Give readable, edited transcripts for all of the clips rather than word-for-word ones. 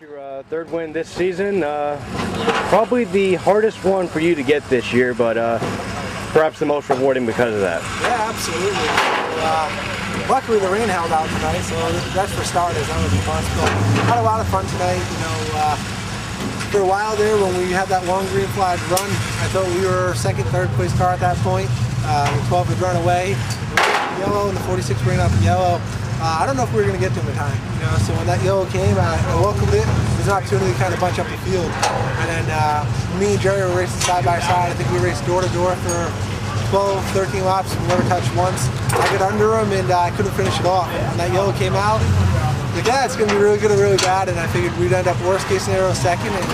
Your third win this season, probably the hardest one for you to get this year, but perhaps the most rewarding because of that. Yeah, absolutely. Luckily the rain held out tonight, so that's for starters. That was fun. Had a lot of fun tonight. For a while there when we had that long green flag run, I thought we were second, third place car at that point. The 12 had run away, yellow, and the 46 ran up yellow. I don't know if we were going to get to him in time, so when that yellow came, I welcomed it. There's an opportunity to kind of bunch up the field. And then me and Jerry were racing side by side. I think we raced door to door for 12, 13 laps. We never touched once. I got under him and I couldn't finish it off. When that yellow came out, like, yeah, it's going to be really good or really bad. And I figured we'd end up worst case scenario second and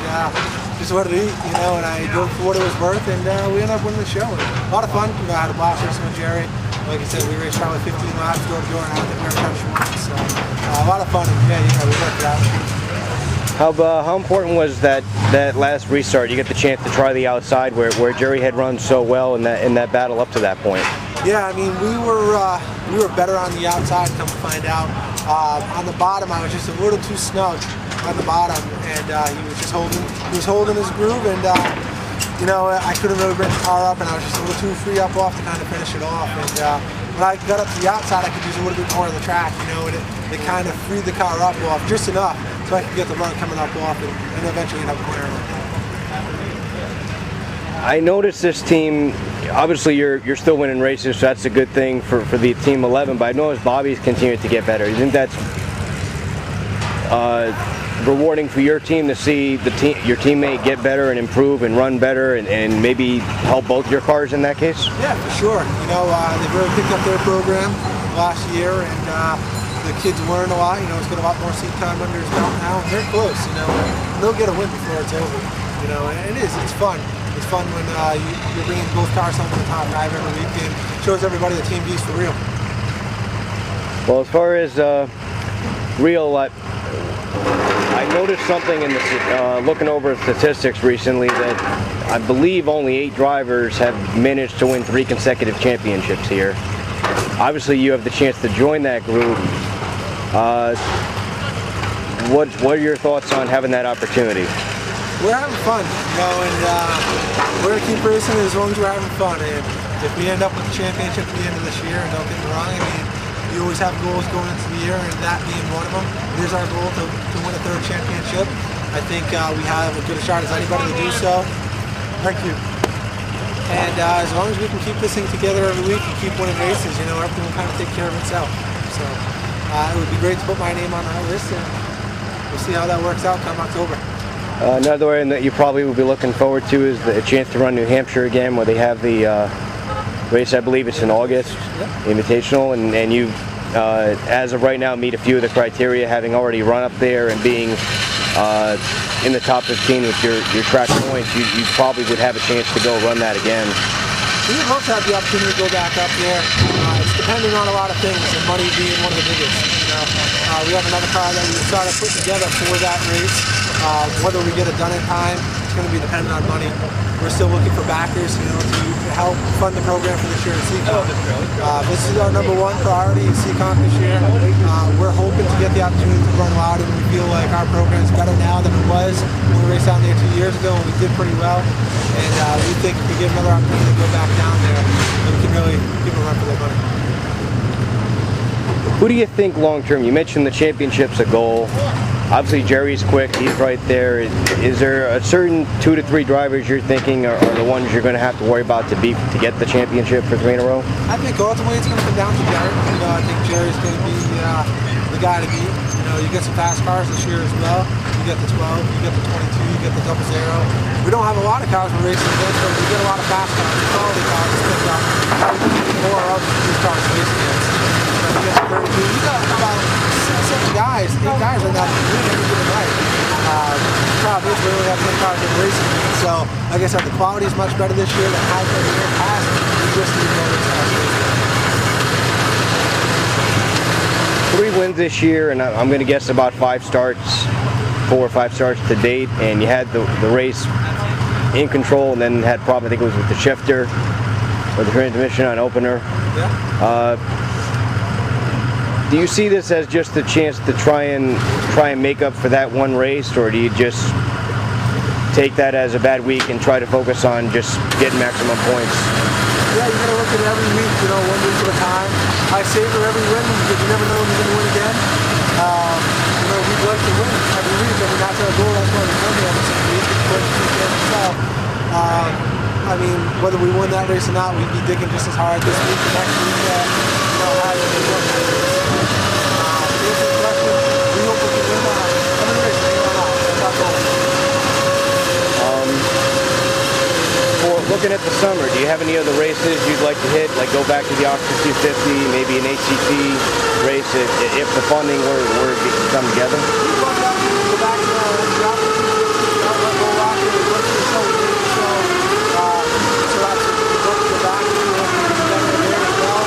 just wanted to eat, and I did for what it was worth. And we ended up winning the show. And a lot of fun. I had a blast racing with Jerry. Like I said, we raced probably 15 laps door to door, and I don't think we ever touched once. So a lot of fun, and yeah, we worked it out. How important was that last restart? You get the chance to try the outside where Jerry had run so well in that battle up to that point. Yeah, I mean we were better on the outside. Come to find out, on the bottom I was just a little too snug on the bottom, and he was just holding his groove, and I couldn't really bring the car up, and I was just a little too free up off to kind of finish it off. And when I got up to the outside, I could use a little bit more of the track, and it kind of freed the car up off just enough so I could get the run coming up off and eventually end up clearing it. I noticed this team, obviously you're still winning races, so that's a good thing for the Team 11, but I noticed Bobby's continued to get better. You think that's rewarding for your team to see your teammate get better and improve and run better and maybe help both your cars in that case? Yeah, for sure. They've really picked up their program last year, and the kids learn a lot. He's got a lot more seat time under his belt now, and they're close. They'll get a win before it's over. And it's fun. It's fun when you're bringing both cars home to the top drive every weekend. Shows everybody the Team B's for real. Well, as far as real, I noticed something in looking over statistics recently that I believe only 8 drivers have managed to win 3 consecutive championships here. Obviously, you have the chance to join that group. What are your thoughts on having that opportunity? We're having fun, and we're going to keep racing as long as we're having fun. And if we end up with the championship at the end of this year, and don't get me wrong, you always have goals going into the year, and that being one of them. Here's our goal to win a 3rd championship. I think we have as good a shot as anybody to do so. Thank you. And as long as we can keep this thing together every week and keep winning races, everything will kind of take care of itself. So it would be great to put my name on that list, and we'll see how that works out come October. Another one that you probably will be looking forward to is the chance to run New Hampshire again, where they have the race. I believe it's in August, Invitational, and you, as of right now, meet a few of the criteria, having already run up there and being in the top 15 with your track points. You probably would have a chance to go run that again. We would hope to have the opportunity to go back up there. It's depending on a lot of things, and money being one of the biggest. We have another car that we started putting together for that race. Whether we get it done in time, it's going to be dependent on money. We're still looking for backers, to help fund the program for this year in Seekonk. This is our #1 priority in Seekonk this year. We're hoping to get the opportunity to run loud, and we feel like our program is better now than it was when we raced down there 2 years ago, and we did pretty well. And we think if we get another opportunity to go back down there, we can really give a run for their money. Who do you think long term? You mentioned the championship's a goal. Obviously, Jerry's quick. He's right there. Is there a certain 2 to 3 drivers you're thinking are the ones you're going to have to worry about to get the championship for 3 in a row? I think ultimately it's going to come down to Jerry. I think Jerry's going to be the guy to beat. You get some fast cars this year as well. You get the 12, you get the 22, you get the 00. We don't have a lot of cars we're racing against, but we get a lot of fast cars, quality cars. How we can get more of these cars racing against. You get the 32. You got about 7 guys, 8 guys right now that can win every given night. The problem is we only have 10 cars that we're racing against. So, like I said, the quality is much better this year than it has been in the past. We just need more race. 3 wins this year, and I'm going to guess about 5 starts, 4 or 5 starts to date, and you had the race in control, and then had problem, I think it was with the shifter or the transmission on opener. Yeah. Do you see this as just a chance to try and make up for that one race, or do you just take that as a bad week and try to focus on just getting maximum points? Yeah, you gotta look at every week, you know, one week at a time. I savor every win because you never know when you're gonna win again. You know, we'd like to win every week, and that's our goal. That's why we come here every single week. It's going to take care of itself. I mean, whether we win that race or not, we'd be digging just as hard this week and next week. You know, how you can win that race. We hope we can win every race. That's our goal. Looking at the summer, do you have any other races you'd like to hit? Like go back to the Oxford 250, maybe an ACT race if the funding were to come together? We'd love that. Go back to the Oxford 250, go rock it, go to the show. So that's it. We'd love to go back to it there as well.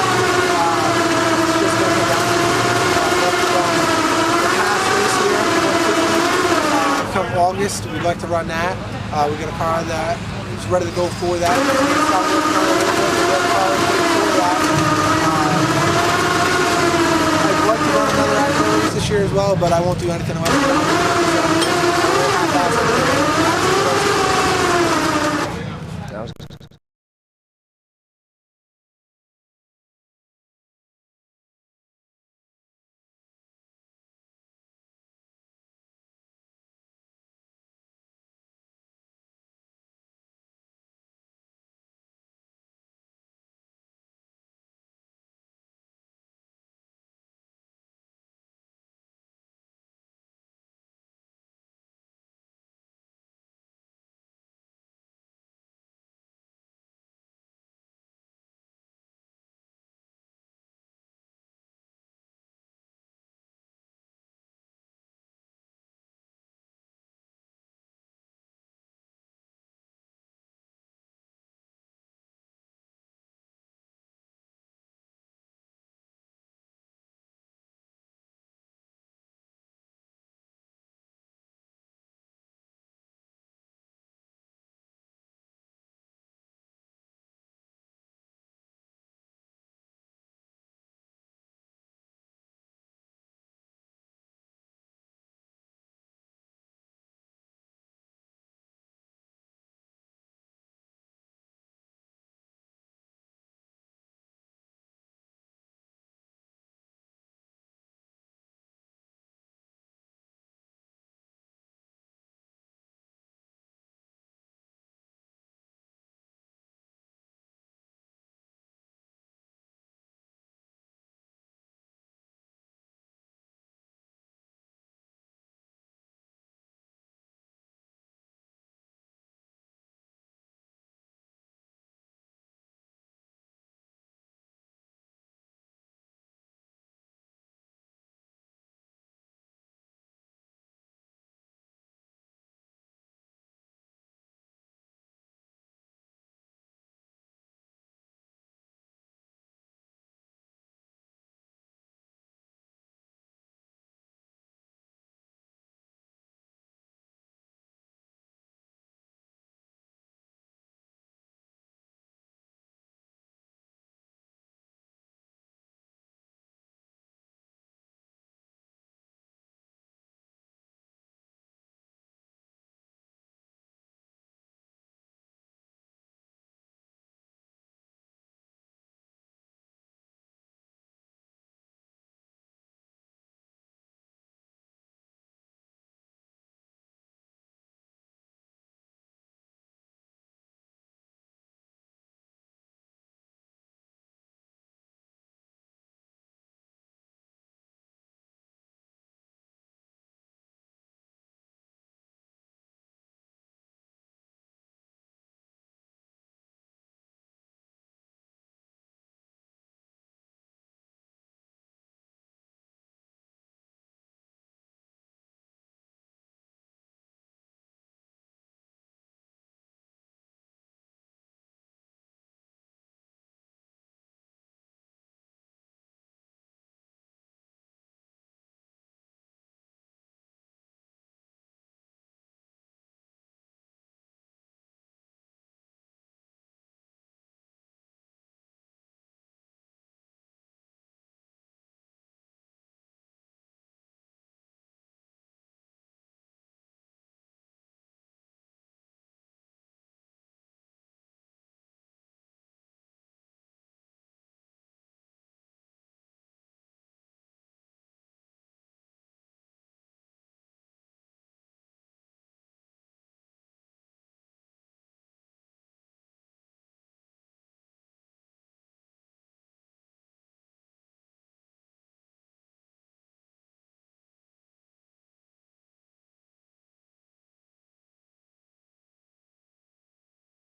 It's just going to come down to the past race here, 150. Come August, we'd like to run that. We got a car that is ready to go for that. I'd like to run another actual race this year as well, but I won't do anything about it.